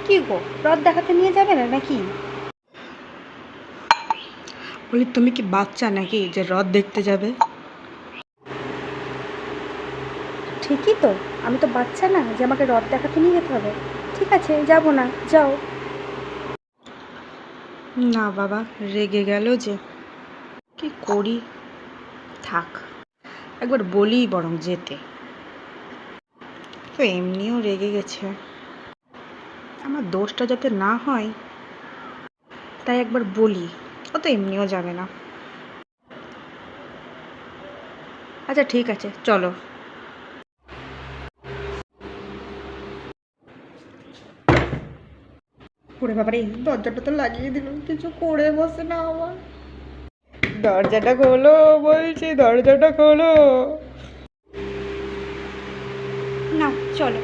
কি গো, রথ দেখাতে নিয়ে যাবে না নাকি? বলি তুমি কি বাচ্চা নাকি যে রথ দেখতে যাবে? ঠিকই তো, আমি তো বাচ্চা না যে আমাকে রথ দেখাতে নিয়ে যেতে হবে। ঠিক আছে, যাবো না, যাও। না বাবা, রেগে গেল যে, কি করি। থাক, একবার বলি বরং যেতে। তো এমনিও রেগে গেছে, আমার দোষটা যাতে না হয় তাই একবার বলি। ও তো এমনিও যাবে না। আচ্ছা ঠিক আছে, চলো। ওরে বাবারে, দরজাটা তো লাগিয়ে দিল, কিছু করে বসে না আমার। দরজাটা খোলো বলছি, দরজাটা খোলো। না, চলো।